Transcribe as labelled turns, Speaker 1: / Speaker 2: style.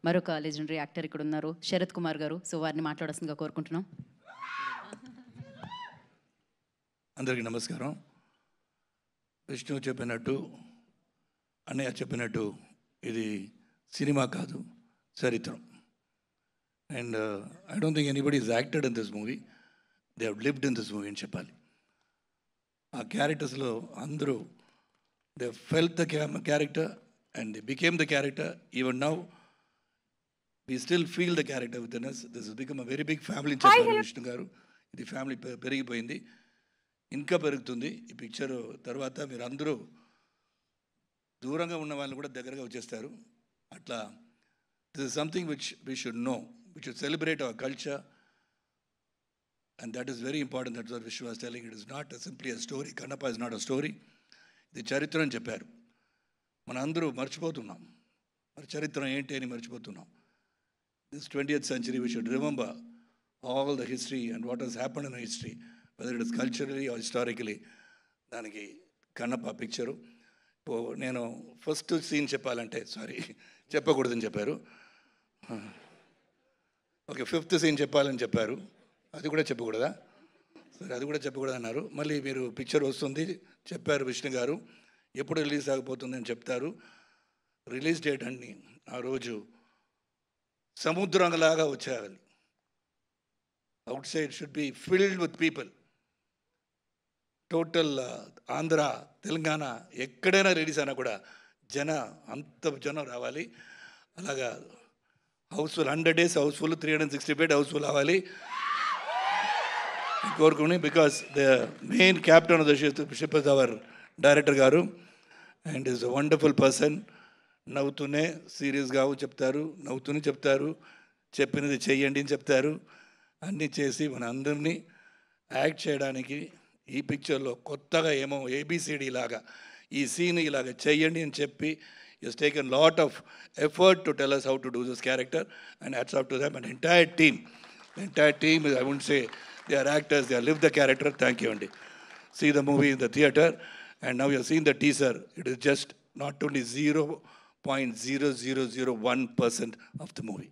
Speaker 1: మరొక legendary actor ఇక్కడ ఉన్నారు, శరత్ కుమార్ గారు. సో వారిని మాట్లాడాల్సిందిగా కోరుకుంటున్నాం.
Speaker 2: అందరికీ నమస్కారం. విష్ణు చెప్పినట్టు, అన్నయ్య చెప్పినట్టు, ఇది సినిమా కాదు, చరిత్రం. And I don't think anybody is acted in this movie, they have lived in this movie అని చెప్పాలి. ఆ క్యారెక్టర్స్లో అందరూ they felt the character and they became the character. Even now we still feel the character within us. This has become a very big family in చెప్పారు విష్ణు గారు. ఇది family పెరిగిపోయింది, ఇంకా పెరుగుతుంది. ఈ పిక్చర్ తర్వాత మీరు అందరూ దూరంగా ఉన్న వాళ్ళు కూడా దగ్గరగా వచ్చేస్తారు. అట్లా this is something which we should know, we should celebrate our culture, and that is very important. That what Vishnu was telling. It is not simply a story. Kannappa is not a story, ఇది చరిత్ర అని చెప్పారు. మన అందరూ మర్చిపోతున్నాం, మరి చరిత్ర ఏంటి అని మర్చిపోతున్నాం. This 20th century, we should remember all the history and what has happened in history, whether it is culturally or historically. దానికి కన్నప్ప పిక్చరు. నేను ఫస్ట్ సీన్ చెప్పాలంటే, సారీ చెప్పకూడదని చెప్పారు. ఓకే, ఫిఫ్త్ సీన్ చెప్పాలని చెప్పారు, అది కూడా చెప్పకూడదా? సరే, అది కూడా చెప్పకూడదు అన్నారు. మళ్ళీ మీరు పిక్చర్ వస్తుంది చెప్పారు విష్ణు గారు, ఎప్పుడు రిలీజ్ ఆగిపోతుంది అని చెప్తారు. రిలీజ్ డేట్ అన్ని ఆ రోజు సముద్రంలాగా వచ్చేయాలి. Out side should be filled with people. Total Andhra, Telangana ఎక్కడైనా రిలీజ్ అయినా కూడా అంత జనం రావాలి. అలాగా హౌస్ఫుల్, 100 days హౌస్ఫుల్, 365 హౌస్ఫుల్ అవ్వాలి కోరుకుని. Because the main captain of the ship is our director గారు, and is a wonderful person. నవ్వుతూనే సీరియస్గా చెప్తారు, నవ్వుతూనే చెప్తారు, చెప్పినది చెయ్యండి అని చెప్తారు. అన్నీ చేసి మన అందరినీ యాక్ట్ చేయడానికి ఈ పిక్చర్లో కొత్తగా ఏమో ఏబిసిడి లాగా ఈ సీన్ ఇలాగ చెయ్యండి అని చెప్పి is taken lot of effort to tell us how to do this character, and hats off to them and entire team. The entire team, I wouldn't say they are actors, they have lived the character. Thank you, Andy. See the movie in the theater, and now you have seen the teaser. It is just not only 0.0001% of the movie.